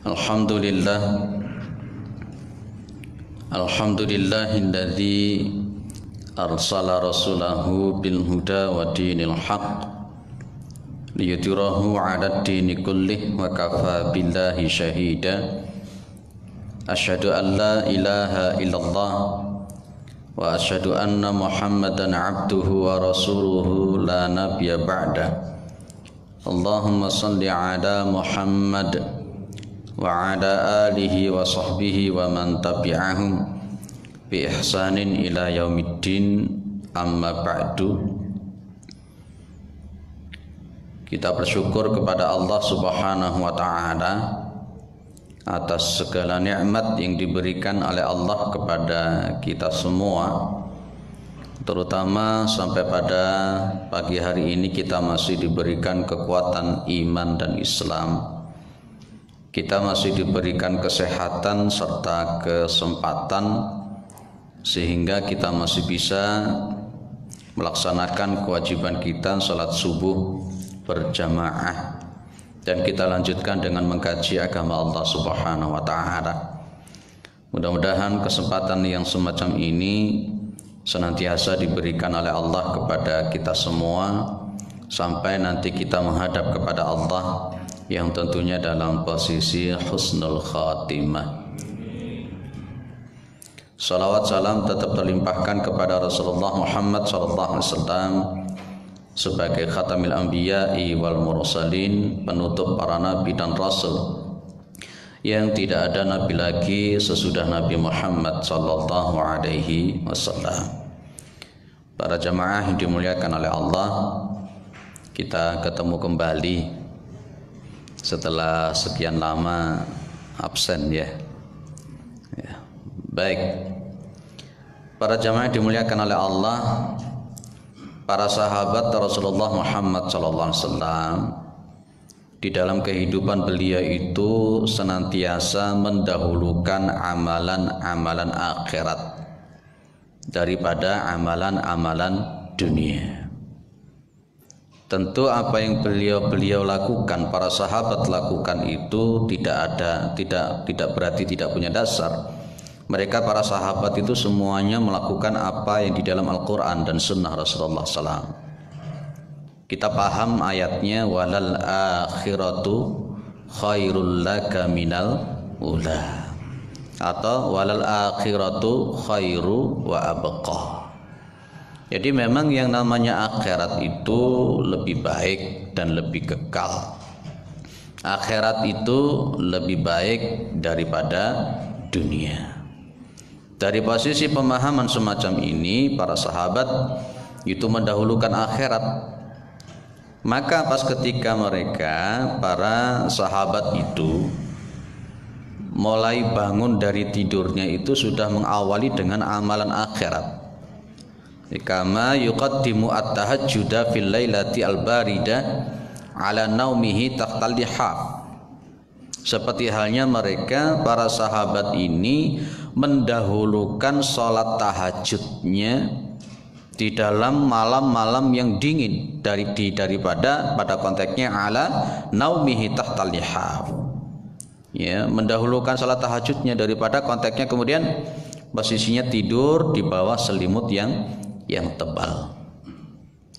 Alhamdulillah Alhamdulillahilladzi arsala rasulahu bil huda wa dinil haqq liyudhhirahu 'ala ad-dini kullih wa kafa billahi shahida. Asyhadu an la ilaha illallah wa asyhadu anna Muhammadan 'abduhu wa rasuluhu la nabiyya ba'da. Allahumma shalli 'ala Muhammad wa ala alihi wa sahbihi wa man tabi'ahum bi ihsanin ila yaumiddin, amma ba'du. Kita bersyukur kepada Allah Subhanahu wa ta'ala atas segala nikmat yang diberikan oleh Allah kepada kita semua, terutama sampai pada pagi hari ini kita masih diberikan kekuatan iman dan Islam. Kita masih diberikan kesehatan serta kesempatan sehingga kita masih bisa melaksanakan kewajiban kita salat subuh berjamaah, dan kita lanjutkan dengan mengkaji agama Allah Subhanahu wa ta'ala. Mudah-mudahan kesempatan yang semacam ini senantiasa diberikan oleh Allah kepada kita semua sampai nanti kita menghadap kepada Allah yang tentunya dalam posisi husnul khatimah. Salawat salam tetap terlimpahkan kepada Rasulullah Muhammad SAW sebagai khatamil anbiya'i wal mursalin, penutup para nabi dan rasul, yang tidak ada nabi lagi sesudah Nabi Muhammad SAW. Para jamaah yang dimuliakan oleh Allah, kita ketemu kembali setelah sekian lama absen ya. Baik, para jamaah dimuliakan oleh Allah, para sahabat Rasulullah Muhammad SAW di dalam kehidupan beliau itu senantiasa mendahulukan amalan-amalan akhirat daripada amalan-amalan dunia. Tentu apa yang beliau lakukan, para sahabat lakukan itu tidak berarti tidak punya dasar. Mereka para sahabat itu semuanya melakukan apa yang di dalam Al-Quran dan Sunnah Rasulullah SAW. Kita paham ayatnya, walal akhiratu khairul laka minal ula, atau walal akhiratu khairu wa abqa. Jadi memang yang namanya akhirat itu lebih baik dan lebih kekal. Akhirat itu lebih baik daripada dunia. Dari posisi pemahaman semacam ini, para sahabat itu mendahulukan akhirat. Maka pas ketika mereka, para sahabat itu mulai bangun dari tidurnya itu sudah mengawali dengan amalan akhirat. Kama yuqaddimu at-tahajjuda fil lailati al-barida ala naumihi tahtal lihaf. Seperti halnya mereka, para sahabat ini mendahulukan sholat tahajudnya di dalam malam-malam yang dingin daripada pada konteksnya ala naumihi tahtal lihaf. Ya, mendahulukan sholat tahajudnya daripada konteksnya kemudian posisinya tidur di bawah selimut yang tebal.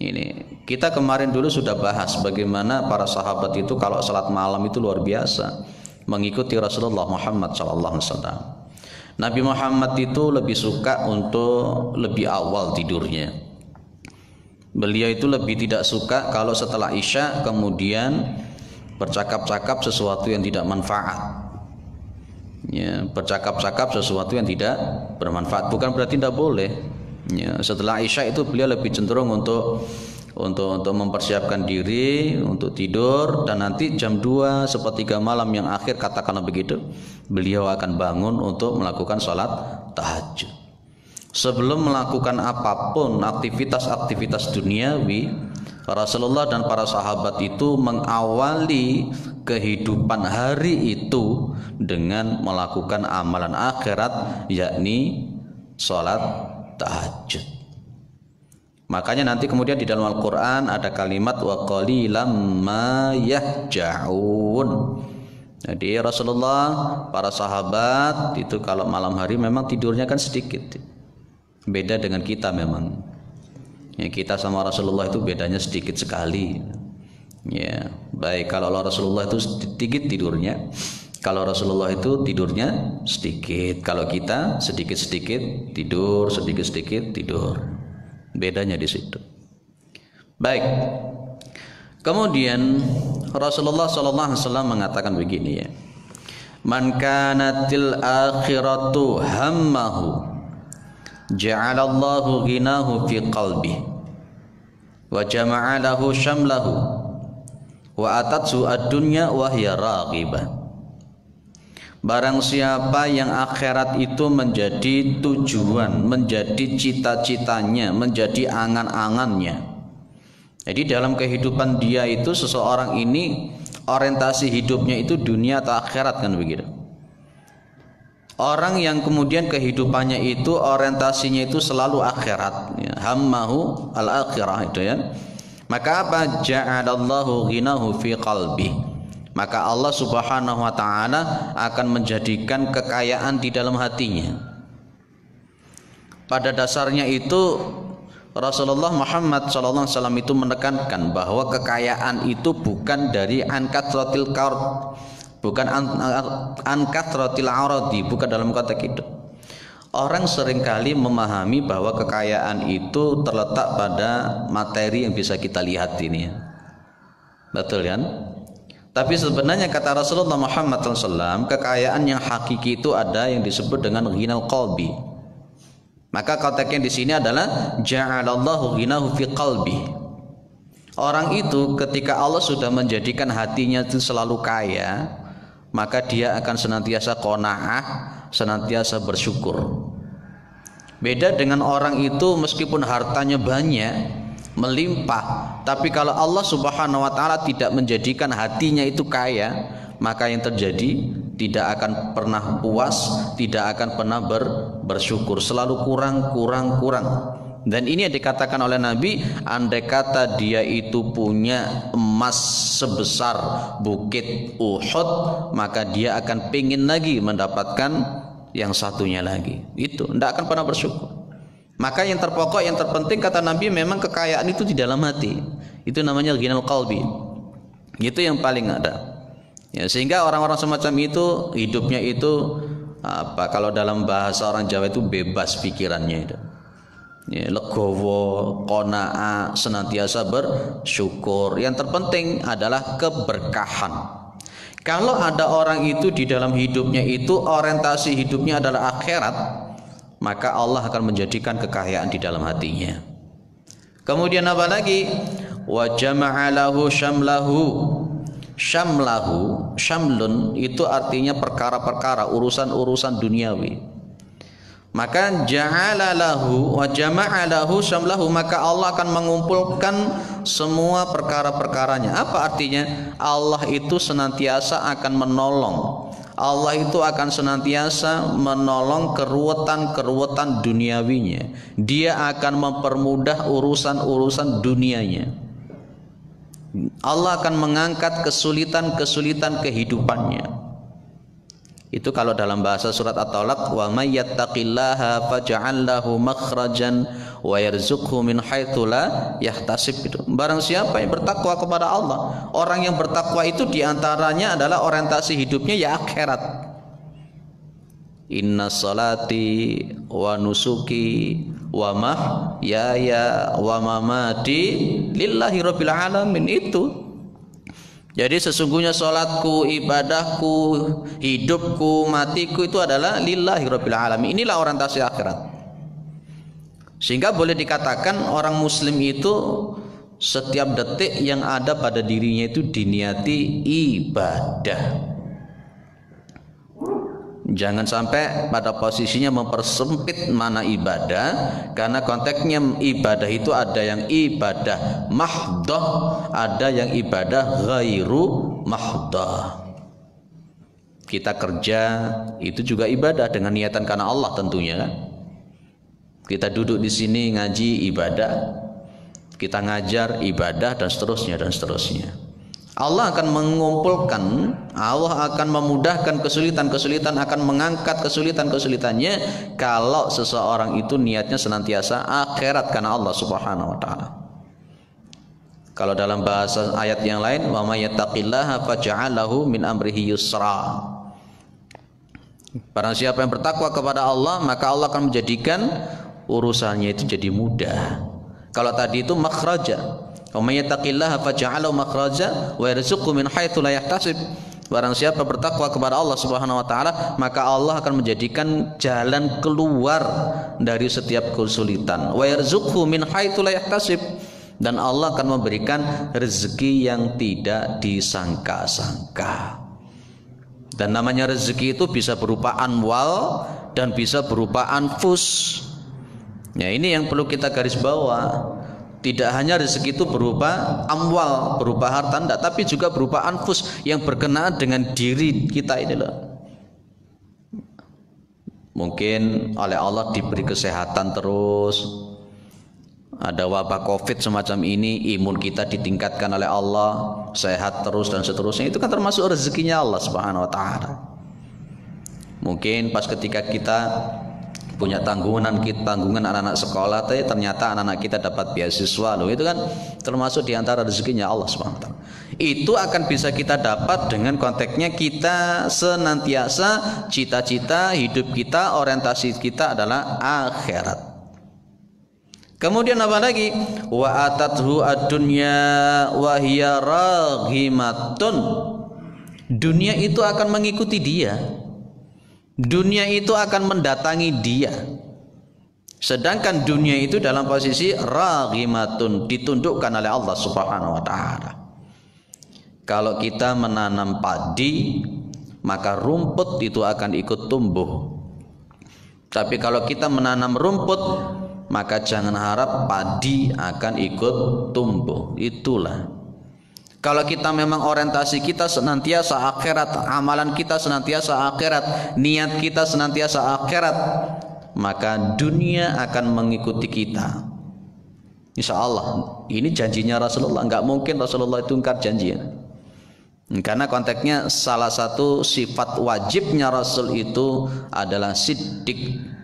Ini kita kemarin dulu sudah bahas bagaimana para sahabat itu kalau salat malam itu luar biasa mengikuti Rasulullah Muhammad SAW. Nabi Muhammad itu lebih suka untuk lebih awal tidurnya. Beliau itu lebih tidak suka kalau setelah Isya kemudian bercakap-cakap sesuatu yang tidak manfaat. Ya, bercakap-cakap sesuatu yang tidak bermanfaat. Bukan berarti tidak boleh. Ya, setelah Isya itu beliau lebih cenderung untuk mempersiapkan diri untuk tidur, dan nanti jam 2 sepertiga malam yang akhir katakanlah begitu, beliau akan bangun untuk melakukan sholat tahajud. Sebelum melakukan apapun aktivitas duniawi, Rasulullah dan para sahabat itu mengawali kehidupan hari itu dengan melakukan amalan akhirat, yakni sholat tahajud. Makanya nanti kemudian di dalam Al-Quran ada kalimat wa qalilam ma yahja'un. Jadi Rasulullah, para sahabat itu kalau malam hari memang tidurnya kan sedikit. Beda dengan kita memang. Ya, kita sama Rasulullah itu bedanya sedikit sekali. Ya, baik kalau Rasulullah itu sedikit tidurnya. Kalau Rasulullah itu tidurnya sedikit. Kalau kita sedikit-sedikit tidur, sedikit-sedikit tidur. Bedanya di situ. Baik. Kemudian Rasulullah SAW mengatakan begini ya. Man kanatil akhiratu hammahu ja'alallahu ghinahu fi qalbi wa jama'a lahu syamlahu wa atatsu ad-dunya wa hiya raghibah. Barang siapa yang akhirat itu menjadi tujuan, menjadi cita-citanya, menjadi angan-angannya. Jadi dalam kehidupan dia itu seseorang ini orientasi hidupnya itu dunia atau akhirat kan begitu. Orang yang kemudian kehidupannya itu orientasinya itu selalu akhirat, ya, hammahu al-akhirah itu ya. Maka apa? Ja'alallahu ghinahu fi qalbi. Maka Allah Subhanahu wa taala akan menjadikan kekayaan di dalam hatinya. Pada dasarnya itu Rasulullah Muhammad SAW itu menekankan bahwa kekayaan itu bukan dari ankathratil qard, bukan ankathratil aradi, bukan dalam konteks itu. Orang seringkali memahami bahwa kekayaan itu terletak pada materi yang bisa kita lihat ini. Betul kan? Tapi sebenarnya kata Rasulullah Muhammad SAW, kekayaan yang hakiki itu ada yang disebut dengan ghinal qalbi. Maka konteksnya di sini adalah ja'alallahu ghinahu fi qalbi. Orang itu ketika Allah sudah menjadikan hatinya itu selalu kaya, maka dia akan senantiasa qanaah, senantiasa bersyukur. Beda dengan orang itu meskipun hartanya banyak, melimpah, tapi kalau Allah Subhanahu wa taala tidak menjadikan hatinya itu kaya, maka yang terjadi tidak akan pernah puas, tidak akan pernah bersyukur, selalu kurang. Dan ini yang dikatakan oleh Nabi, andai kata dia itu punya emas sebesar bukit Uhud, maka dia akan pingin lagi mendapatkan yang satunya lagi. Itu tidak akan pernah bersyukur. Maka yang terpokok, yang terpenting kata Nabi memang kekayaan itu di dalam hati. Itu namanya ghinal qalbi. Itu yang paling ada. Ya, sehingga orang-orang semacam itu hidupnya itu apa? Kalau dalam bahasa orang Jawa itu bebas pikirannya itu. Ya, legowo, qanaah, senantiasa bersyukur. Yang terpenting adalah keberkahan. Kalau ada orang itu di dalam hidupnya itu orientasi hidupnya adalah akhirat, maka Allah akan menjadikan kekayaan di dalam hatinya. Kemudian apa lagi? Wa jama'a lahu syamlahu. Syamlahu, syamlun itu artinya perkara-perkara, urusan-urusan duniawi. Maka ja'ala lahu wa jama'a lahu syamlahu, maka Allah akan mengumpulkan semua perkara-perkaranya. Apa artinya? Allah itu senantiasa akan menolong. Allah itu akan senantiasa menolong keruwetan-keruwetan duniawinya. Dia akan mempermudah urusan-urusan dunianya. Allah akan mengangkat kesulitan-kesulitan kehidupannya. Itu kalau dalam bahasa surat At-Talaq, wa may yattaqillaha faj'al lahu makhrajan wa yarzuqhu min haitsu la yahtasib. Itu barang siapa yang bertakwa kepada Allah, orang yang bertakwa itu diantaranya adalah orientasi hidupnya ya akhirat. Inna salati wa nusuki wa mahyaya wa mamati lillahi rabbil alamin. Itu jadi sesungguhnya salatku, ibadahku, hidupku, matiku itu adalah lillahi rabbil alamin. Inilah orientasi akhirat. Sehingga boleh dikatakan orang muslim itu setiap detik yang ada pada dirinya itu diniati ibadah. Jangan sampai pada posisinya mempersempit mana ibadah, karena konteksnya ibadah itu ada yang ibadah mahdoh, ada yang ibadah ghairu mahdoh. Kita kerja itu juga ibadah dengan niatan karena Allah tentunya kan. Kita duduk di sini ngaji ibadah, kita ngajar ibadah dan seterusnya dan seterusnya. Allah akan mengumpulkan, Allah akan memudahkan kesulitan-kesulitan, akan mengangkat kesulitan-kesulitannya kalau seseorang itu niatnya senantiasa akhirat karena Allah Subhanahu wa taala. Kalau dalam bahasa ayat yang lain, wa may yattaqillaha faj'alahu min amrihi yusra. Barang siapa yang bertakwa kepada Allah, maka Allah akan menjadikan urusannya itu jadi mudah. Kalau tadi itu makhraja, wa may yattaqillaha faj'alahu makhraja wa yarzuqhu min haitsu la yahtasib. Barang siapa bertakwa kepada Allah Subhanahu wa taala, maka Allah akan menjadikan jalan keluar dari setiap kesulitan. Wa yarzuqhu min haitsu la yahtasib. Dan Allah akan memberikan rezeki yang tidak disangka-sangka. Dan namanya rezeki itu bisa berupa anwal dan bisa berupa anfus. Ya, ini yang perlu kita garis bawah. Tidak hanya rezeki itu berupa amwal, berupa harta, tapi juga berupa anfus yang berkenaan dengan diri kita ini loh. Mungkin oleh Allah diberi kesehatan terus. Ada wabah COVID semacam ini, imun kita ditingkatkan oleh Allah, sehat terus dan seterusnya. Itu kan termasuk rezekinya Allah Subhanahu wa taala. Mungkin pas ketika kita punya tanggungan anak-anak sekolah, ternyata anak-anak kita dapat beasiswa loh. Itu kan termasuk diantara rezekinya Allah Subhanahu wa taala. Itu akan bisa kita dapat dengan konteksnya kita senantiasa cita-cita hidup kita, orientasi kita adalah akhirat. Kemudian apa lagi? Wa atathu ad-dunya wa hiya raghimatun. Dunia itu akan mengikuti dia. Dunia itu akan mendatangi dia. Sedangkan dunia itu dalam posisi raghimatun, ditundukkan oleh Allah Subhanahu wa taala. Kalau kita menanam padi, maka rumput itu akan ikut tumbuh. Tapi kalau kita menanam rumput, maka jangan harap padi akan ikut tumbuh. Itulah. Kalau kita memang orientasi kita senantiasa akhirat, amalan kita senantiasa akhirat, niat kita senantiasa akhirat, maka dunia akan mengikuti kita. Insya Allah. Ini janjinya Rasulullah. Enggak mungkin Rasulullah itu ingkar janjinya. Karena konteksnya salah satu sifat wajibnya Rasul itu adalah siddiq.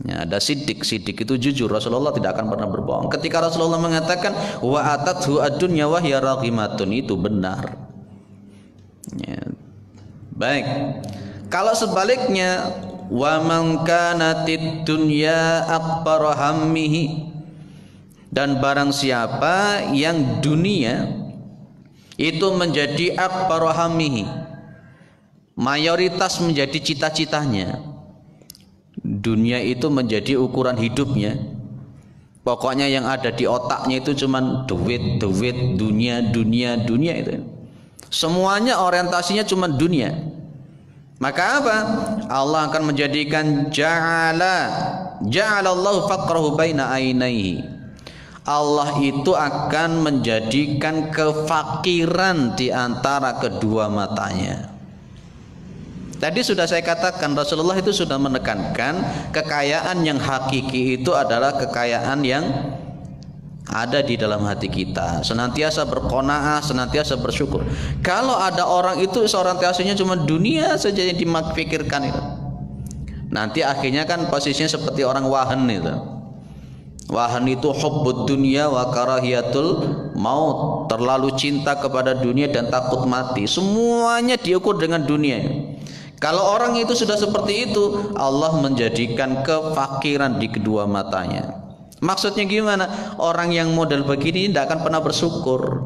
Ya, ada sidik itu jujur. Rasulullah tidak akan pernah berbohong. Ketika Rasulullah mengatakan wa atathu ad-dunya wa hiya raghimatun, itu benar. Ya. Baik. Kalau sebaliknya, wa man kanatid dunya akbar hammihi, dan barang siapa yang dunia itu menjadi akbar hammihi, mayoritas menjadi cita-citanya, dunia itu menjadi ukuran hidupnya. Pokoknya yang ada di otaknya itu cuman duit, dunia itu. Semuanya orientasinya cuma dunia. Maka apa? Allah akan menjadikan ja'alallahu faqrahu baina ainaihi. Allah itu akan menjadikan kefakiran di antara kedua matanya. Tadi sudah saya katakan, Rasulullah itu sudah menekankan kekayaan yang hakiki itu adalah kekayaan yang ada di dalam hati kita, senantiasa berqanaah, senantiasa bersyukur. Kalau ada orang itu orientasinya cuma dunia saja yang dipikirkan itu, nanti akhirnya kan posisinya seperti orang wahan itu. Wahan itu hubbud dunya wa karahiyatul maut, terlalu cinta kepada dunia dan takut mati. Semuanya diukur dengan dunia. Kalau orang itu sudah seperti itu, Allah menjadikan kefakiran di kedua matanya. Maksudnya gimana? Orang yang model begini tidak akan pernah bersyukur,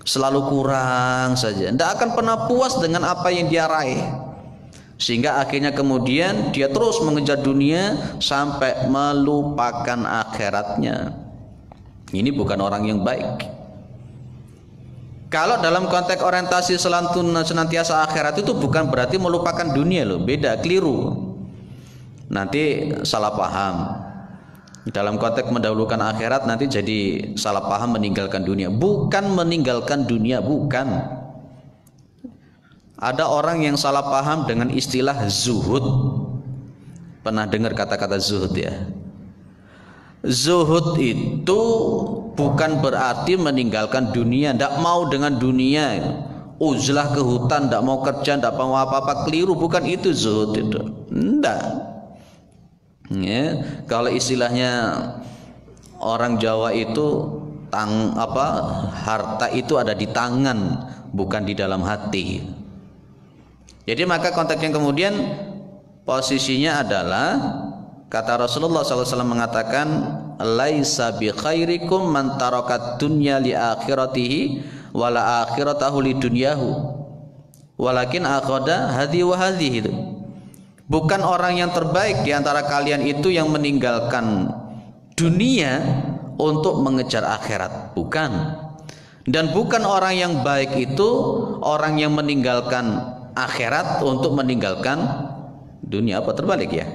selalu kurang saja, tidak akan pernah puas dengan apa yang dia raih, sehingga akhirnya kemudian dia terus mengejar dunia sampai melupakan akhiratnya. Ini bukan orang yang baik. Kalau dalam konteks orientasi senantiasa akhirat itu bukan berarti melupakan dunia loh, beda, keliru. Nanti salah paham. Dalam konteks mendahulukan akhirat nanti jadi salah paham meninggalkan dunia. Bukan meninggalkan dunia, bukan. Ada orang yang salah paham dengan istilah zuhud. Pernah dengar kata-kata zuhud ya? Zuhud itu bukan berarti meninggalkan dunia, tidak mau dengan dunia, uzlah ke hutan, tidak mau kerja, tidak mau apa-apa, keliru. Bukan itu zuhud itu, tidak. Ya, kalau istilahnya orang Jawa itu harta itu ada di tangan, bukan di dalam hati. Jadi maka konteks yang kemudian posisinya adalah kata Rasulullah SAW mengatakan, laisa bi khairikum man tarakat dunya li akhiratihi wala akhiratahu li dunyahu walakin akhada hadhi wa hadhihi. Bukan orang yang terbaik di antara kalian itu yang meninggalkan dunia untuk mengejar akhirat, bukan. Dan bukan orang yang baik itu orang yang meninggalkan akhirat untuk meninggalkan dunia. Apa terbalik ya?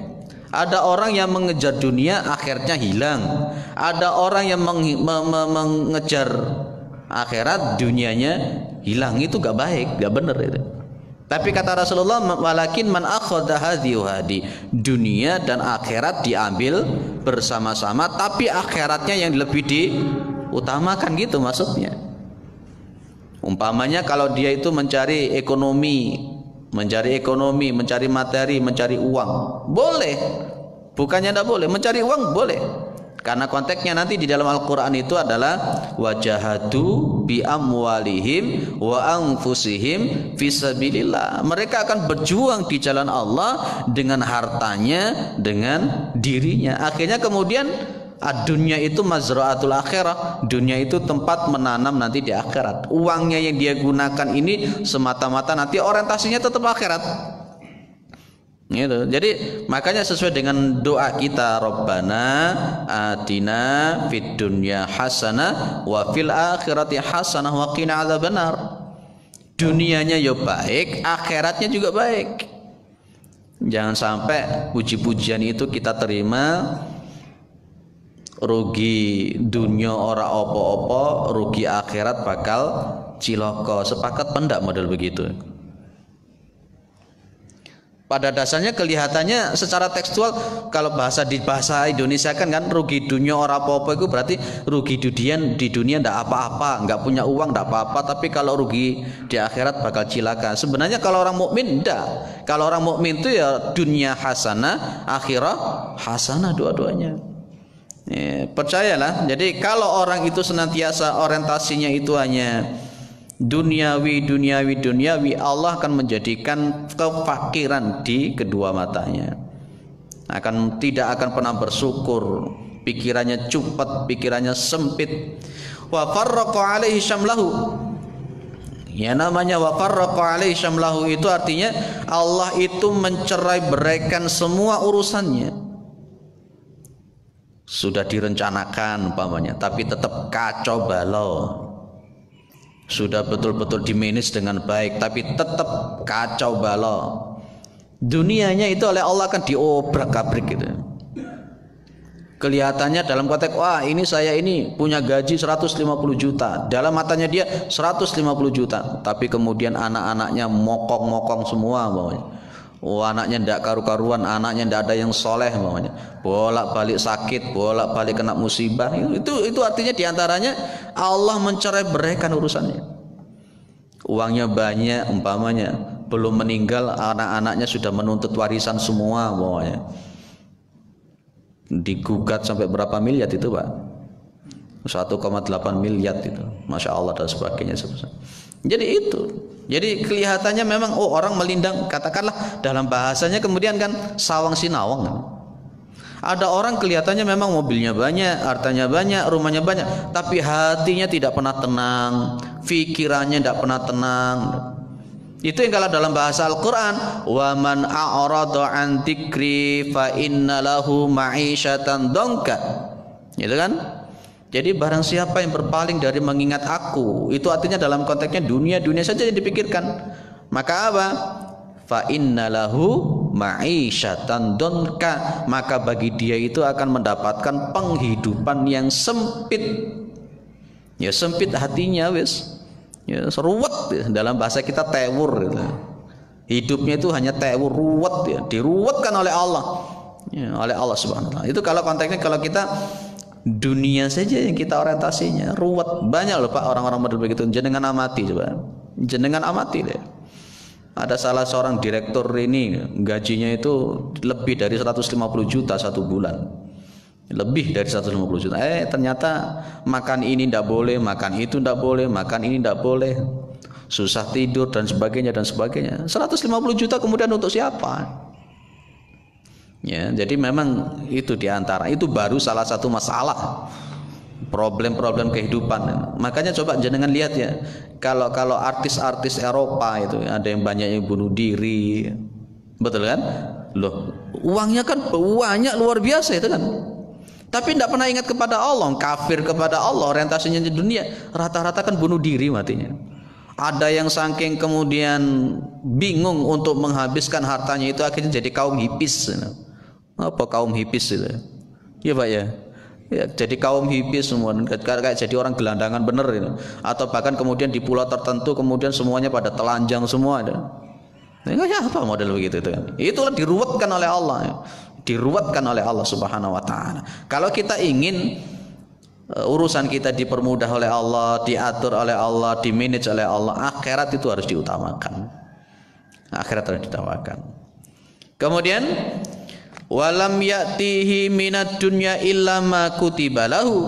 Ada orang yang mengejar dunia akhirnya hilang. Ada orang yang mengejar akhirat dunianya hilang. Itu gak baik, gak benar itu. Tapi kata Rasulullah, walakin man akhadha hadhi wa hadi, dunia dan akhirat diambil bersama-sama, tapi akhiratnya yang lebih diutamakan, gitu maksudnya. Umpamanya kalau dia itu mencari ekonomi, mencari materi, mencari uang, boleh. Bukannya tidak boleh, mencari uang boleh. Karena konteksnya nanti di dalam Al-Quran itu adalah wajahadu bi amwalihim wa anfusihim fisabilillah. Mereka akan berjuang di jalan Allah dengan hartanya, dengan dirinya. Akhirnya kemudian dunia itu mazra'atul akhirah, dunia itu tempat menanam nanti di akhirat. Uangnya yang dia gunakan ini semata-mata nanti orientasinya tetap akhirat. Gitu. Jadi makanya sesuai dengan doa kita, Rabbana atina fid dunya hasanah wa fil akhirati hasanah wa qina adzabannar. Dunianya ya baik, akhiratnya juga baik. Jangan sampai puji-pujian itu kita terima, rugi dunia ora opo-opo, rugi akhirat bakal ciloko. Sepakat pendak model begitu? Pada dasarnya kelihatannya secara tekstual, kalau di bahasa Indonesia kan rugi dunia ora apa-apa itu berarti rugi di dunia ndak apa-apa, nggak punya uang ndak apa-apa, tapi kalau rugi di akhirat bakal cilaka. Sebenarnya kalau orang mukmin ndak. Kalau orang mukmin itu ya dunia hasanah, akhirah hasanah, dua-duanya. Percayalah. Jadi kalau orang itu senantiasa orientasinya itu hanya duniawi, Allah akan menjadikan kefakiran di kedua matanya. Tidak akan pernah bersyukur, pikirannya cupet, pikirannya sempit. Wa farraqa alaihi syamlahu. Ya, namanya wa farraqa alaihi syamlahu itu artinya Allah itu mencerai beraikan semua urusannya. Sudah direncanakan umpamanya, tapi tetap kacau balau. Sudah betul-betul dimanage dengan baik, tapi tetap kacau balau. Dunianya itu oleh Allah akan diobrak-abrik gitu. Kelihatannya dalam konteks, wah ini saya ini punya gaji 150 juta. Dalam matanya dia 150 juta. Tapi kemudian anak-anaknya mokong-mokong semua bawahnya. Anaknya tidak karu-karuan, anaknya tidak ada yang soleh bawahnya. Bolak-balik sakit, bolak-balik kena musibah. Itu artinya diantaranya Allah mencerai beraikan urusannya. Uangnya banyak umpamanya, belum meninggal anak-anaknya sudah menuntut warisan semua bawahnya. Digugat sampai berapa miliar itu Pak? 1,8 miliar itu, Masya Allah dan sebagainya. Jadi itu, jadi kelihatannya memang orang melindang, katakanlah dalam bahasanya kemudian kan sawang sinawang kan? Ada orang kelihatannya memang mobilnya banyak, hartanya banyak, rumahnya banyak, tapi hatinya tidak pernah tenang, pikirannya tidak pernah tenang. Itu yang kalau dalam bahasa Al-Quran, wa man a'rada an dzikri fa inna lahu ma'isyatan dhanka. Gitu kan? Jadi barang siapa yang berpaling dari mengingat aku, itu artinya dalam konteksnya dunia saja yang dipikirkan. Maka apa? Fa inna lahu ma'isyatan dhanka, maka bagi dia itu akan mendapatkan penghidupan yang sempit. Ya sempit hatinya wis. Ya ruwet ya. Dalam bahasa kita tewur gitu. Hidupnya itu hanya tewur, ruwet ya, diruwetkan oleh Allah. Ya, oleh Allah Subhanahu wa taala. Itu kalau konteksnya kalau kita Dunia saja yang kita orientasinya, ruwet. Banyak loh Pak orang-orang model begitu. Jenengan amati coba. Jenengan amati deh. Ada salah seorang direktur ini gajinya itu lebih dari 150 juta satu bulan. Lebih dari 150 juta. Ternyata makan ini tidak boleh, makan itu tidak boleh, makan ini tidak boleh. Susah tidur dan sebagainya dan sebagainya. 150 juta kemudian untuk siapa? Ya, jadi memang itu diantara itu baru salah satu masalah problem-problem kehidupan. Makanya coba jenengan lihat ya, kalau artis-artis Eropa itu ada yang banyak yang bunuh diri, betul kan? Loh, uangnya kan banyak luar biasa itu kan. Tapi tidak pernah ingat kepada Allah, kafir kepada Allah, orientasinya di dunia, rata-rata kan bunuh diri matinya. Ada yang saking kemudian bingung untuk menghabiskan hartanya itu akhirnya jadi kaum hipis. Apa kaum hipis itu? Ya Pak ya. Ya, jadi kaum hipis semua kayak jadi orang gelandangan bener itu. Atau bahkan kemudian di pulau tertentu kemudian semuanya pada telanjang semua ada. Ya apa model begitu itu kan? Itulah diruwetkan oleh Allah. Diruwetkan oleh Allah Subhanahu wa taala. Kalau kita ingin urusan kita dipermudah oleh Allah, diatur oleh Allah, dimanage oleh Allah, akhirat itu harus diutamakan. Akhirat harus diutamakan. Kemudian walam ya'tihi minad dunya illa ma kutiba lahu,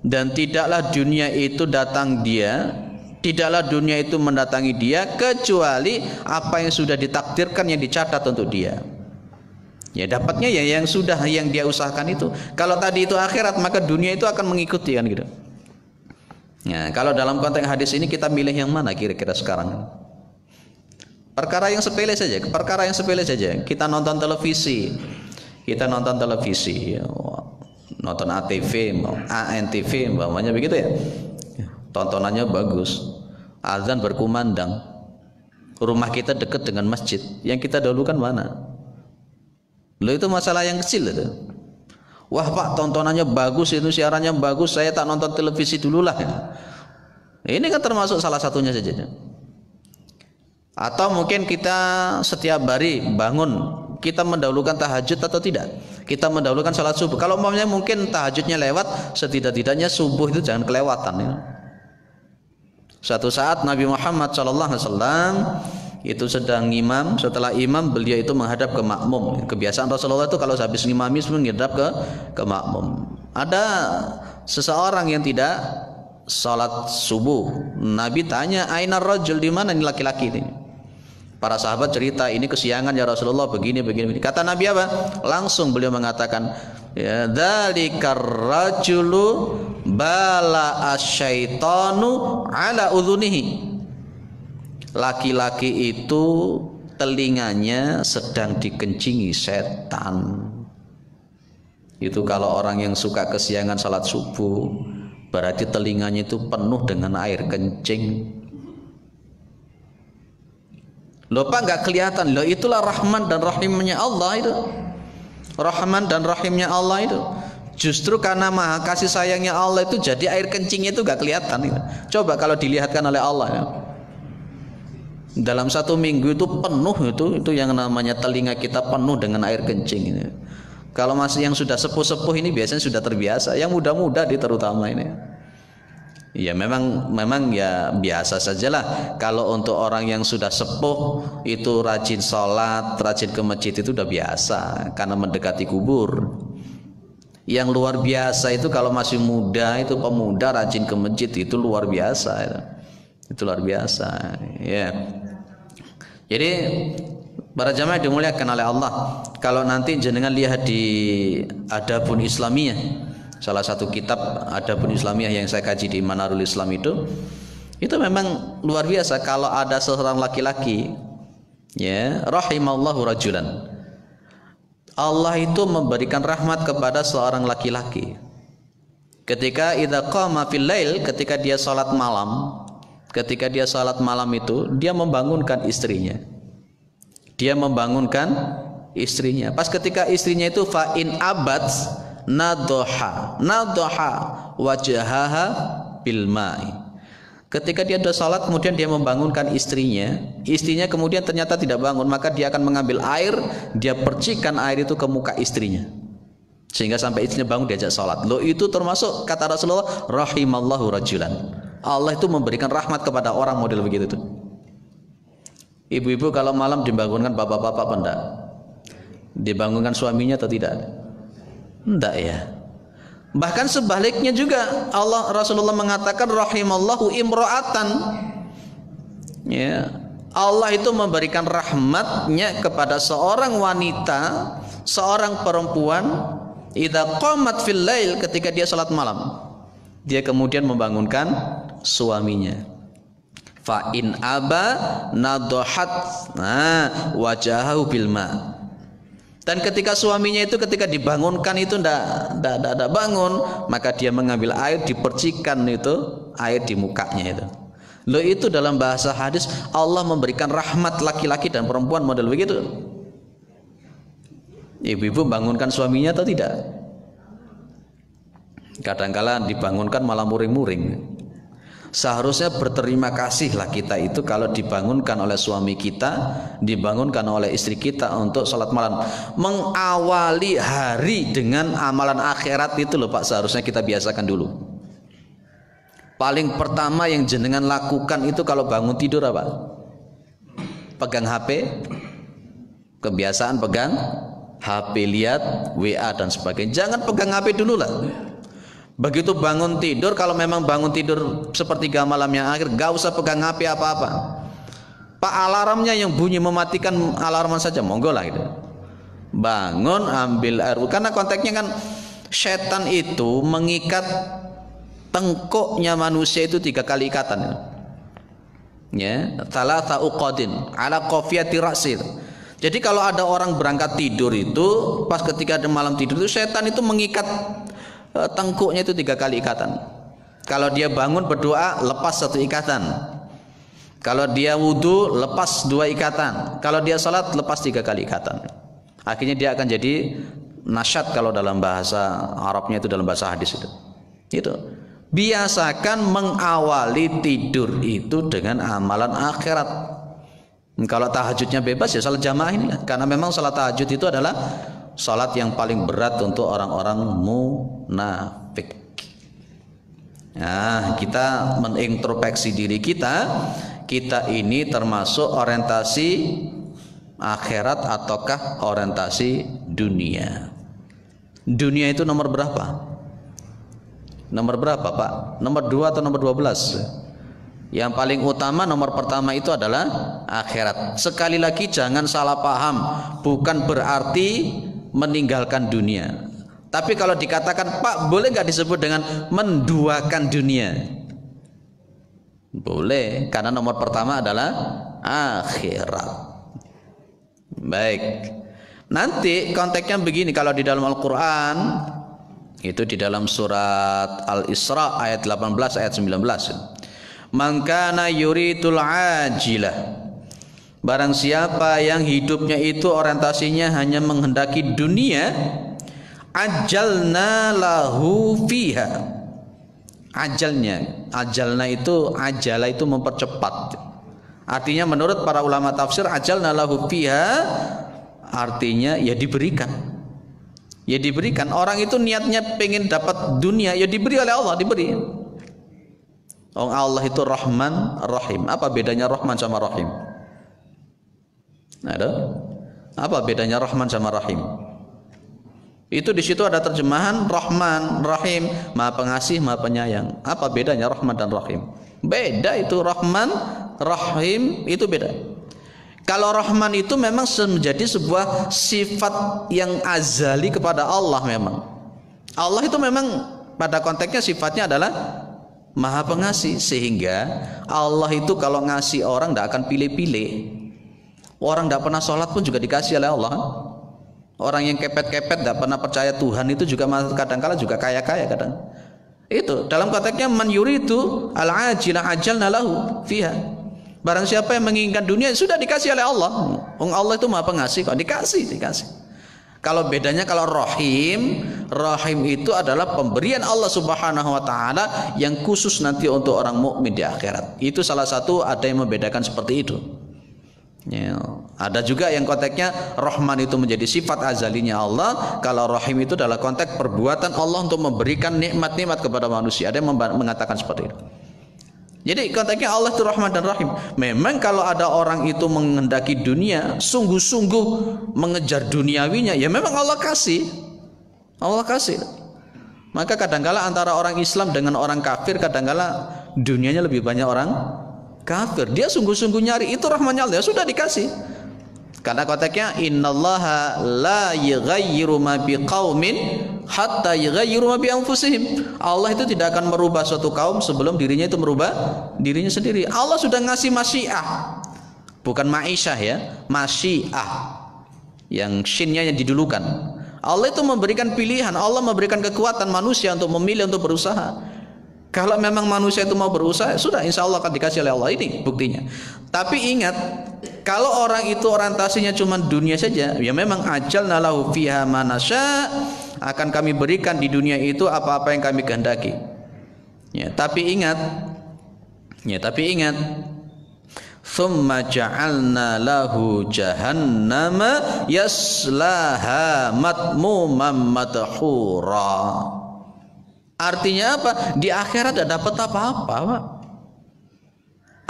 dan tidaklah dunia itu datang dia, tidaklah dunia itu mendatangi dia kecuali apa yang sudah ditakdirkan, yang dicatat untuk dia. Ya dapatnya ya yang sudah, yang dia usahakan itu. Kalau tadi itu akhirat, maka dunia itu akan mengikuti kan gitu. Nah, kalau dalam konteks hadis ini kita milih yang mana kira-kira sekarang? Perkara yang sepele saja, perkara yang sepele saja. Kita nonton televisi, nonton ATV, ANTV, umpamanya begitu ya. Tontonannya bagus, azan berkumandang, rumah kita dekat dengan masjid. Yang kita dahulukan mana? Loh, itu masalah yang kecil itu. Wah Pak, tontonannya bagus, itu siarannya bagus, saya tak nonton televisi dulu lah. Ini kan termasuk salah satunya saja. Atau mungkin kita setiap hari bangun, kita mendahulukan tahajud atau tidak? Kita mendahulukan salat subuh. Kalau umpamanya mungkin tahajudnya lewat, setidak-tidaknya subuh itu jangan kelewatan ya. Suatu saat Nabi Muhammad SAW itu sedang imam, setelah imam beliau itu menghadap ke makmum. Kebiasaan Rasulullah itu kalau habis ngimami menghadap ke makmum. Ada seseorang yang tidak salat subuh. Nabi tanya, "Aina rajul?" Di mana ini laki-laki ini? Para sahabat cerita, ini kesiangan ya Rasulullah, begini. Kata Nabi apa? Langsung beliau mengatakan, ya dzalikar rajulu bala asyaitanu ala udhunihi. Laki-laki itu telinganya sedang dikencingi setan. Itu kalau orang yang suka kesiangan salat subuh, berarti telinganya itu penuh dengan air kencing. Loh Pak, nggak kelihatan? Loh, itulah rahman dan rahimnya Allah itu. Rahman dan rahimnya Allah itu. Justru karena maha kasih sayangnya Allah itu, jadi air kencingnya itu nggak kelihatan. Coba kalau dilihatkan oleh Allah ya. Dalam satu minggu itu penuh itu yang namanya telinga kita penuh dengan air kencing ini. Kalau masih yang sudah sepuh-sepuh ini biasanya sudah terbiasa. Yang muda-muda terutama ini. Ya memang ya biasa sajalah. Kalau untuk orang yang sudah sepuh itu rajin sholat, rajin ke masjid itu udah biasa karena mendekati kubur. Yang luar biasa itu kalau masih muda, itu pemuda rajin ke masjid, itu luar biasa. Itu luar biasa. Ya. Jadi para jamaah dimuliakan oleh Allah. Kalau nanti jenengan lihat di Adabun Islamiyah, salah satu kitab Adabun Islamiyah yang saya kaji di Manarul Islam itu memang luar biasa. Kalau ada seorang laki-laki, ya, rahimallahu rajulan, Allah itu memberikan rahmat kepada seorang laki-laki. Ketika idza qama fil lail, ketika dia salat malam, itu dia membangunkan istrinya. Pas ketika istrinya itu fa in abad nadha wajhaha bil ma'i. Ketika dia sudah salat kemudian dia membangunkan istrinya kemudian ternyata tidak bangun, maka dia akan mengambil air, dia percikan air itu ke muka istrinya. Sehingga sampai istrinya bangun diajak sholat. Loh, itu termasuk kata Rasulullah, rahimallahu rajulan. Allah itu memberikan rahmat kepada orang model begitu tuh. Ibu-ibu kalau malam dibangunkan bapak-bapak apa enggak? Dibangunkan suaminya atau tidak? Enggak ya. Bahkan sebaliknya juga Rasulullah mengatakan rahimallahu imra'atan. Ya, Allah itu memberikan rahmatnya kepada seorang wanita, seorang perempuan, idza qamat fil lail, ketika dia salat malam, dia kemudian membangunkan suaminya. Fa in aba nadahat wajahahu bil ma. Dan ketika suaminya itu ketika dibangunkan itu ndak bangun, maka dia mengambil air, dipercikan itu air di mukanya itu. Loh, itu dalam bahasa hadis Allah memberikan rahmat laki-laki dan perempuan model begitu. Ibu-ibu bangunkan suaminya atau tidak? Kadangkala dibangunkan malah muring-muring. Seharusnya berterima kasihlah kita itu kalau dibangunkan oleh suami kita, dibangunkan oleh istri kita untuk sholat malam. Mengawali hari dengan amalan akhirat itu loh Pak, seharusnya kita biasakan dulu. Paling pertama yang jenengan lakukan itu kalau bangun tidur apa? Pegang HP. Kebiasaan pegang HP, lihat WA dan sebagainya. Jangan pegang HP dulu lah. Begitu bangun tidur, kalau memang bangun tidur sepertiga malam yang akhir, gak usah pegang HP apa-apa. Pak, alarmnya yang bunyi mematikan alarman saja, monggo lah gitu. Bangun, ambil air, karena konteksnya kan setan itu mengikat tengkuknya manusia itu 3 kali ikatan. Ya, thalatha uqadin ala qafiyati ra'sil. Jadi kalau ada orang berangkat tidur itu, pas ketika ada malam tidur itu setan itu mengikat tengkuknya itu 3 kali ikatan. Kalau dia bangun berdoa, lepas 1 ikatan. Kalau dia wudhu, lepas 2 ikatan. Kalau dia salat, lepas 3 kali ikatan. Akhirnya dia akan jadi nasyad kalau dalam bahasa Arabnya itu, dalam bahasa hadis itu. Itu. Biasakan mengawali tidur itu dengan amalan akhirat. Kalau tahajudnya bebas ya salat jamaah ini, karena memang salat tahajud itu adalah salat yang paling berat untuk orang-orang munafik. Nah, kita menintrospeksi diri kita ini termasuk orientasi akhirat ataukah orientasi dunia? Dunia itu nomor berapa? Nomor berapa Pak? Nomor 2 atau nomor 12? Yang paling utama nomor pertama itu adalah akhirat. Sekali lagi jangan salah paham, bukan berarti meninggalkan dunia. Tapi kalau dikatakan Pak, boleh nggak disebut dengan menduakan dunia? Boleh, karena nomor pertama adalah akhirat. Baik. Nanti konteksnya begini, kalau di dalam Al-Quran itu di dalam surat Al-Isra ayat 18 ayat 19. Man kana yuridul ajilah. Barang siapa yang hidupnya itu orientasinya hanya menghendaki dunia, ajalna lahu fiha. Ajalna itu, ajala itu mempercepat. Artinya menurut para ulama tafsir, ajalna lahu fiha artinya ya diberikan. Ya diberikan. Orang itu niatnya pengen dapat dunia, ya diberi oleh Allah, diberi. Allah itu Rahman Rahim. Apa bedanya Rahman sama Rahim? Ada? Apa bedanya Rahman sama Rahim? Itu di situ ada terjemahan Rahman Rahim, Maha Pengasih, Maha Penyayang. Apa bedanya Rahman dan Rahim? Beda itu. Rahman Rahim itu beda. Kalau Rahman itu memang menjadi sebuah sifat yang azali kepada Allah memang. Allah itu memang pada konteksnya sifatnya adalah Maha Pengasih, sehingga Allah itu kalau ngasih orang tidak akan pilih-pilih. Orang tidak pernah sholat pun juga dikasih oleh Allah. Orang yang kepet-kepet tidak pernah percaya Tuhan itu juga kadang-kala juga kaya-kaya kadang. Itu dalam konteksnya man yuridu al-ajila ajalna lahu fiha. Barang siapa yang menginginkan dunia sudah dikasih oleh Allah. Allah itu Maha Pengasih kok, dikasih. Kalau bedanya kalau Rahim itu adalah pemberian Allah Subhanahu wa taala yang khusus nanti untuk orang mukmin di akhirat. Itu salah satu ada yang membedakan seperti itu. Ya, Ada juga yang konteksnya Rahman itu menjadi sifat azalinya Allah. Kalau Rahim itu adalah konteks perbuatan Allah untuk memberikan nikmat-nikmat kepada manusia. Ada yang mengatakan seperti itu. Jadi konteksnya Allah itu Rahman dan Rahim. Memang kalau ada orang itu menghendaki dunia, sungguh-sungguh mengejar duniawinya, ya memang Allah kasih. Allah kasih. Maka kadangkala antara orang Islam dengan orang kafir, kadangkala dunianya lebih banyak orang kafir. Dia sungguh-sungguh nyari, itu rahmannya Allah, ya sudah dikasih. Karena konteksnya innallaha la yughayyiru ma biqaumin hatta yughayyiru ma bi anfusihim. Allah itu tidak akan merubah suatu kaum sebelum dirinya itu merubah dirinya sendiri. Allah sudah ngasih masyiah. Bukan ma'isyah ya, masyiah. Yang shinnya yang didulukan. Allah itu memberikan pilihan, Allah memberikan kekuatan manusia untuk memilih, untuk berusaha. Kalau memang manusia itu mau berusaha, sudah insya Allah akan dikasih oleh Allah. Ini buktinya. Tapi ingat, kalau orang itu orientasinya cuma dunia saja, ya memang ajalna lahu fiha ma nasya, akan kami berikan di dunia itu apa-apa yang kami kehendaki. Ya, tapi ingat, thumma ja'alna lahu jahannama yaslaha matmumam madhura. Artinya apa? Di akhirat tidak dapat apa-apa, Pak.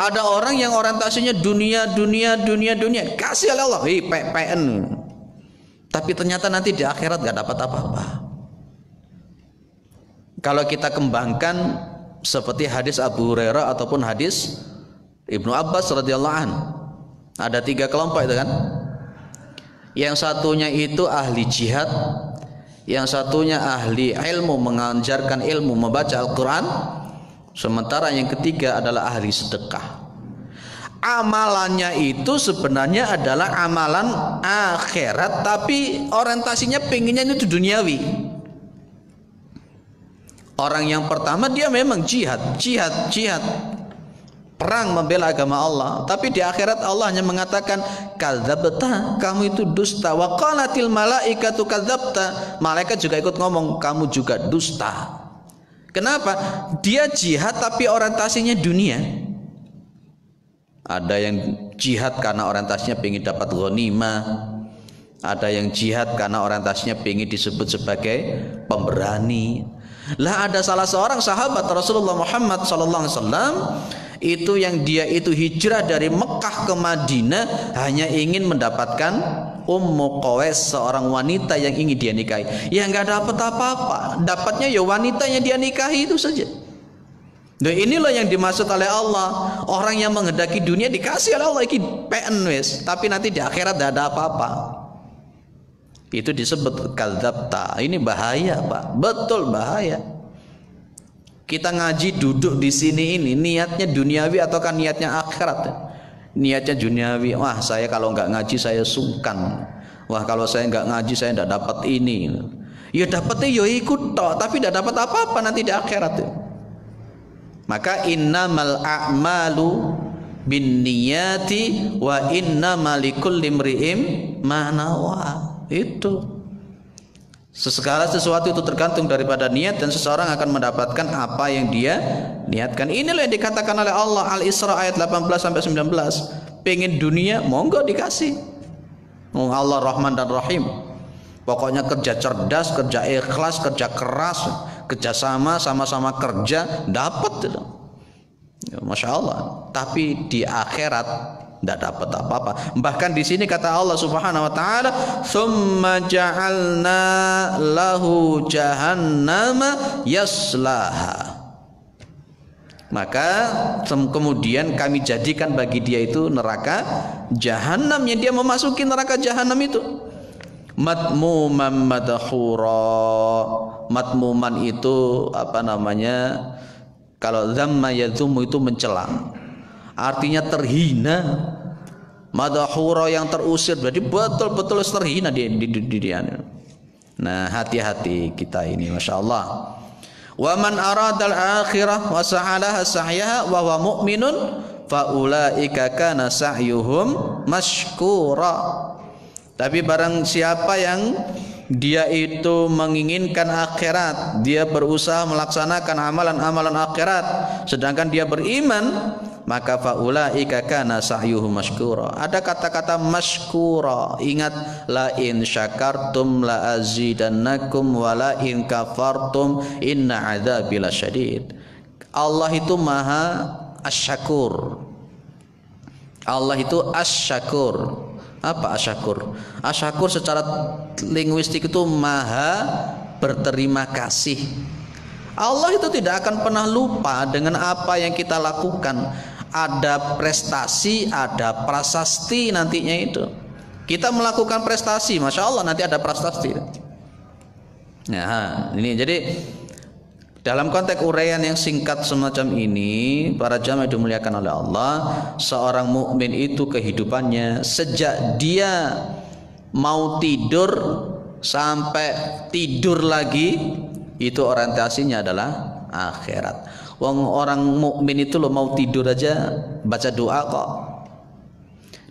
Ada orang yang orientasinya dunia, kasih oleh Allah, PN. Tapi ternyata nanti di akhirat nggak dapat apa-apa. Kalau kita kembangkan seperti hadis Abu Hurairah ataupun hadis Ibnu Abbas radhiyallahu an, ada 3 kelompok itu kan. Yang satunya itu ahli jihad, yang satunya ahli ilmu, mengajarkan ilmu, membaca Al-Quran, sementara yang ketiga adalah ahli sedekah. Amalannya itu sebenarnya adalah amalan akhirat, tapi orientasinya pengennya itu duniawi. Orang yang pertama dia memang jihad, perang membela agama Allah, tapi di akhirat Allah hanya mengatakan kadzabta, kamu itu dusta. Wa qalatil malaikatu kadzabta, malaikat juga ikut ngomong kamu juga dusta. Kenapa? Dia jihad tapi orientasinya dunia. Ada yang jihad karena orientasinya pengen dapat ghanimah, ada yang jihad karena orientasinya pengen disebut sebagai pemberani. Lah ada salah seorang sahabat Rasulullah Muhammad SAW itu yang dia itu hijrah dari Mekah ke Madinah hanya ingin mendapatkan Ummu Qawais, seorang wanita yang ingin dia nikahi. Ya nggak dapat apa-apa, dapatnya ya wanita yang dia nikahi itu saja. Dan inilah yang dimaksud oleh Allah. Orang yang menghendaki dunia dikasih oleh Allah iki PN wis, tapi nanti di akhirat tidak ada apa-apa. Itu disebut kadzabta. Ini bahaya, Pak. Betul bahaya. Kita ngaji duduk di sini ini niatnya duniawi ataukah niatnya akhirat? Niatnya duniawi. Wah, saya kalau nggak ngaji saya sungkan. Wah, kalau saya nggak ngaji saya nggak dapat ini. Ya dapatnya ya ikut toh, tapi tidak dapat apa-apa nanti di akhirat. Maka innamal a'malu binniyati wa innamal likulli imri'in ma nawa. Itu segala sesuatu itu tergantung daripada niat, dan seseorang akan mendapatkan apa yang dia niatkan. Inilah yang dikatakan oleh Allah Al-Isra ayat 18-19. Pengen dunia, monggo dikasih. Allah Rahman dan Rahim. Pokoknya kerja cerdas, kerja ikhlas, kerja keras, kerjasama, sama-sama kerja, dapat itu. Ya, Masya Allah. Tapi di akhirat tidak dapat apa-apa. Bahkan di sini kata Allah Subhanahu Wa Taala, "Tsumma ja'alna lahu jahannama yaslaha." Maka kemudian kami jadikan bagi dia itu neraka jahanam, yang dia memasuki neraka jahanam itu. Matmuman madhura. Matmuman itu apa namanya? Kalau zamma yadzumu itu mencela, artinya terhina. Madhura yang terusir, berarti betul-betul terhina dia. Nah, hati-hati kita ini, Masya Allah. Wa man aradal akhirah wa sa'alaha sa'yaha wa huwa mu'minun fa ulaika kana sa'yuhum mashkura. Tapi barang siapa yang dia itu menginginkan akhirat, dia berusaha melaksanakan amalan-amalan akhirat, sedangkan dia beriman, maka faulaika kana sa'yuhum masykura. Ada kata-kata masykura. Ingat, la in syakartum la azidannakum wa la in kafartum inna adzabi lasyadid. Allah itu maha asyakur. Allah itu asyakur. Apa asyakur? Asyakur secara linguistik itu maha berterima kasih. Allah itu tidak akan pernah lupa dengan apa yang kita lakukan. Ada prestasi, ada prasasti nantinya itu. Kita melakukan prestasi, Masya Allah nanti ada prasasti. Nah, ini jadi dalam konteks uraian yang singkat semacam ini, para jamaah dimuliakan oleh Allah, seorang mukmin itu kehidupannya sejak dia mau tidur sampai tidur lagi itu orientasinya adalah akhirat. Orang mukmin itu lo mau tidur aja baca doa kok.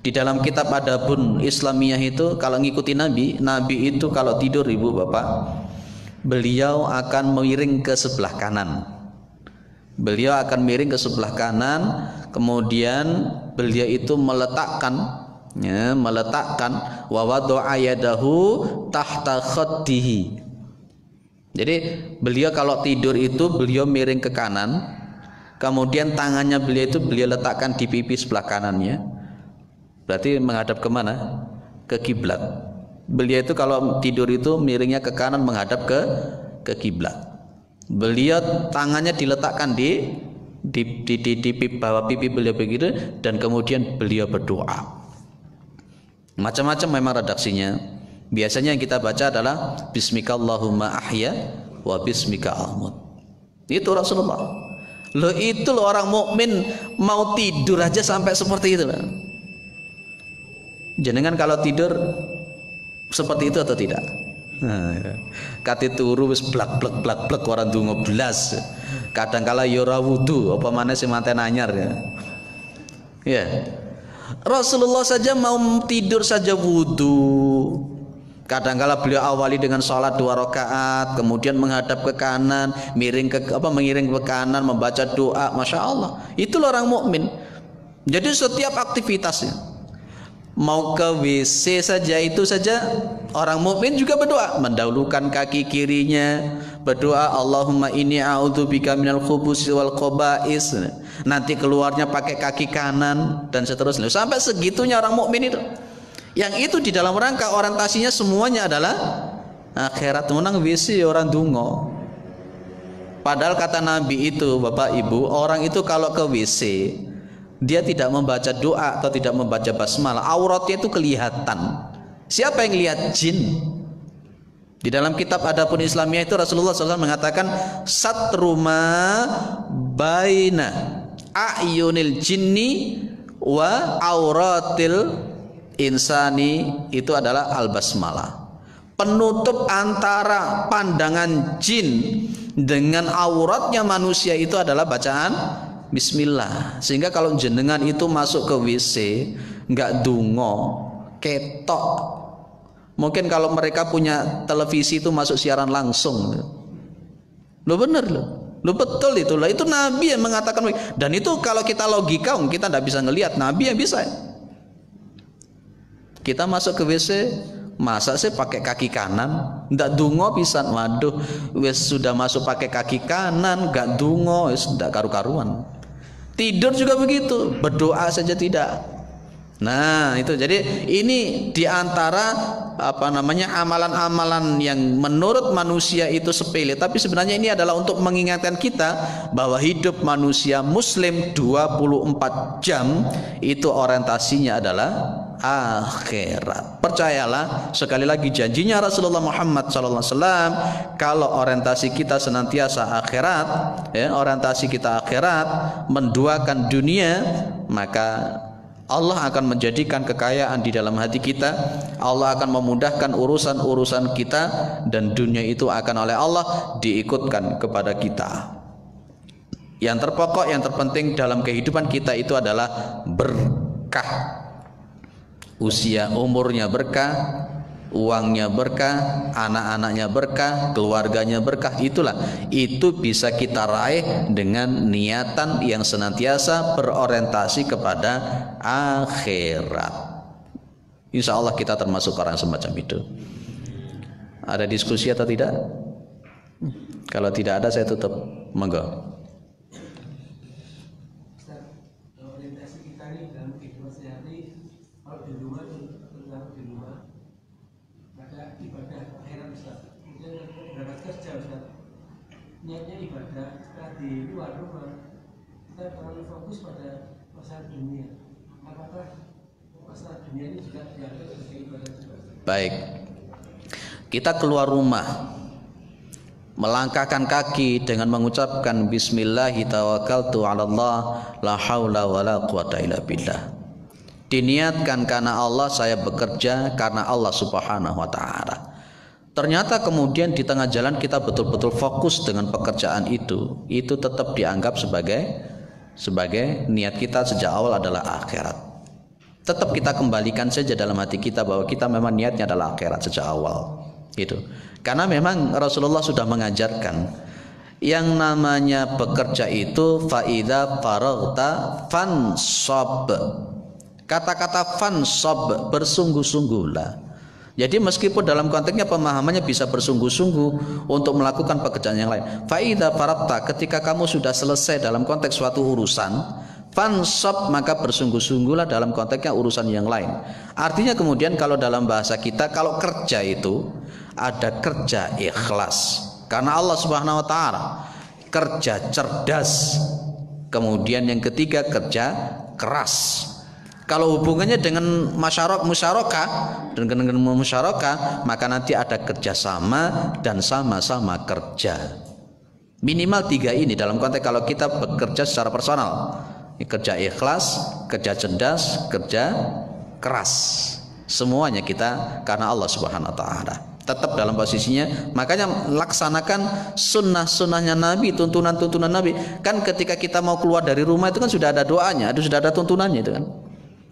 Di dalam kitab Adabun Islamiyah itu kalau ngikuti Nabi itu kalau tidur ibu bapak, beliau akan miring ke sebelah kanan. Beliau akan miring ke sebelah kanan, kemudian beliau itu meletakkan wa wada'a yadahu tahta khaddihi. Jadi beliau kalau tidur itu beliau miring ke kanan, kemudian tangannya beliau itu beliau letakkan di pipi sebelah kanannya. Berarti menghadap kemana? Ke kiblat. Beliau itu kalau tidur itu miringnya ke kanan menghadap ke kiblat. Beliau tangannya diletakkan di bawah pipi beliau begitu, dan kemudian beliau berdoa. Macam-macam memang redaksinya. Biasanya yang kita baca adalah Bismikallahumma ahya wa bismika amut. Itu Rasulullah. Loh itu loh orang mukmin mau tidur aja sampai seperti itu loh. Jenengan kalau tidur seperti itu atau tidak? Kate turu wis blak orang donga blas. Kadang kala ya ora wudu, apa maneh sing manten anyar ya. Ya. Rasulullah saja mau tidur saja wudu. Kadang-kala beliau awali dengan sholat 2 rakaat, kemudian menghadap ke kanan, mengiring ke kanan, membaca doa. Masya Allah, itulah orang mukmin. Jadi setiap aktivitasnya, mau ke WC saja itu saja orang mukmin juga berdoa, mendahulukan kaki kirinya, berdoa Allahumma inni a'udzubika minal khubusi wal khaba'is. Nanti keluarnya pakai kaki kanan dan seterusnya. Sampai segitunya orang mukmin itu. Yang itu di dalam rangka orientasinya semuanya adalah akhirat. Menang WC orang dungo. Padahal kata Nabi itu, Bapak Ibu, orang itu kalau ke WC dia tidak membaca doa atau tidak membaca basmalah, auratnya itu kelihatan. Siapa yang lihat? Jin. Di dalam kitab Adabun Islamiyah itu Rasulullah SAW mengatakan satruma baina a'yunil jinni wa auratil insani itu adalah al-basmalah. Penutup antara pandangan jin dengan auratnya manusia itu adalah bacaan bismillah. Sehingga kalau jenengan itu masuk ke WC enggak dungo, ketok. Mungkin kalau mereka punya televisi itu masuk siaran langsung. Lo bener lo. Lo betul itu lah. Itu Nabi yang mengatakan. Dan itu kalau kita logika kita tidak bisa ngelihat. Nabi yang bisa. Kita masuk ke WC, masa sih pakai kaki kanan? Ndak dungo pisan. Waduh, wes sudah masuk pakai kaki kanan, nggak dungo, wes ndak karu-karuan. Tidur juga begitu, berdoa saja tidak. Nah itu, jadi ini diantara amalan-amalan yang menurut manusia itu sepele, tapi sebenarnya ini adalah untuk mengingatkan kita bahwa hidup manusia Muslim 24 jam itu orientasinya adalah akhirat. Percayalah, sekali lagi janjinya Rasulullah Muhammad SAW, kalau orientasi kita senantiasa akhirat, ya, orientasi kita akhirat, menduakan dunia, maka Allah akan menjadikan kekayaan di dalam hati kita. Allah akan memudahkan urusan-urusan kita, dan dunia itu akan oleh Allah diikutkan kepada kita. Yang terpokok, yang terpenting dalam kehidupan kita itu adalah berkah. Usia umurnya berkah, uangnya berkah, anak-anaknya berkah, keluarganya berkah. Itu bisa kita raih dengan niatan yang senantiasa berorientasi kepada akhirat. Insya Allah kita termasuk orang semacam itu. Ada diskusi atau tidak? Kalau tidak ada saya tutup. Monggo. Niatnya ibadah, setelah di luar rumah kita terlalu fokus pada masalah dunia. Apakah masalah dunia ini juga dianggap sebagai ibadah juga? Baik, kita keluar rumah, melangkahkan kaki dengan mengucapkan Bismillahi tawakkaltu 'ala Allah la haula wala quwata illa billah. Diniatkan karena Allah, saya bekerja karena Allah Subhanahu wa taala. Ternyata kemudian di tengah jalan kita betul-betul fokus dengan pekerjaan itu tetap dianggap sebagai niat kita sejak awal adalah akhirat. Tetap kita kembalikan saja dalam hati kita bahwa kita memang niatnya adalah akhirat sejak awal. Gitu. Karena memang Rasulullah sudah mengajarkan yang namanya bekerja itu faida faraghta fansab. Kata-kata fansab, bersungguh-sungguhlah. Jadi meskipun dalam konteksnya pemahamannya bisa bersungguh-sungguh untuk melakukan pekerjaan yang lain. Faida faraghta, ketika kamu sudah selesai dalam konteks suatu urusan, fansab, maka bersungguh-sungguhlah dalam konteksnya urusan yang lain. Artinya kemudian kalau dalam bahasa kita, kalau kerja itu ada kerja ikhlas karena Allah Subhanahu wa taala, kerja cerdas, kemudian yang ketiga kerja keras. Kalau hubungannya dengan musyarakah, maka nanti ada kerjasama dan sama-sama kerja. Minimal 3 ini dalam konteks kalau kita bekerja secara personal. Kerja ikhlas, kerja cerdas, kerja keras. Semuanya kita karena Allah Subhanahu wa taala. Tetap dalam posisinya, makanya laksanakan sunnah-sunnahnya Nabi, tuntunan-tuntunan Nabi. Kan ketika kita mau keluar dari rumah itu kan sudah ada doanya, sudah ada tuntunannya itu kan.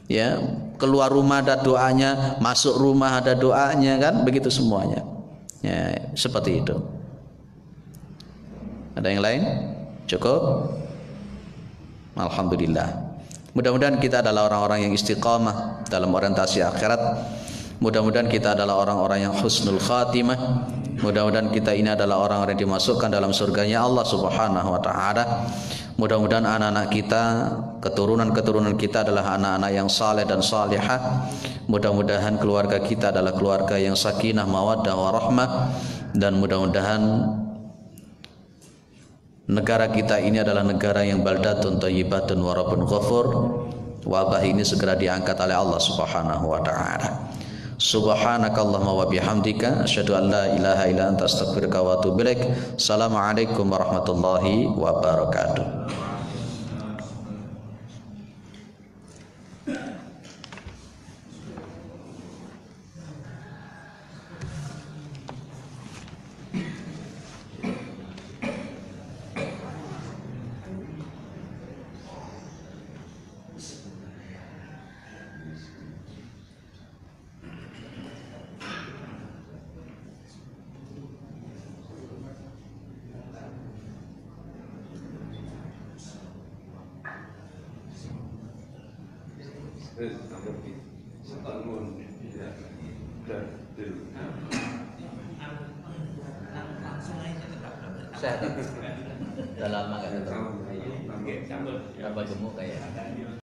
Ya, keluar rumah ada doanya, masuk rumah ada doanya kan, begitu semuanya. Ya, seperti itu. Ada yang lain? Cukup? Alhamdulillah. Mudah-mudahan kita adalah orang-orang yang istiqamah dalam orientasi akhirat. Mudah-mudahan kita adalah orang-orang yang husnul khatimah. Mudah-mudahan kita ini adalah orang-orang yang dimasukkan dalam surganya Allah Subhanahu wa taala. Mudah-mudahan anak-anak kita, keturunan-keturunan kita adalah anak-anak yang saleh dan salihah. Mudah-mudahan keluarga kita adalah keluarga yang sakinah, mawaddah, warahmah. Dan mudah-mudahan negara kita ini adalah negara yang baldatun thayyibatun wa rabbun ghafur. Wabah ini segera diangkat oleh Allah Subhanahu wa taala. Subhanakallahumma wa bihamdika asyhadu an la ilaha illa anta astaghfiruka wa atubu ilaik. Assalamualaikum warahmatullahi wabarakatuh. Saya udah lama nggak ketemu. Tambah gemuk kayak.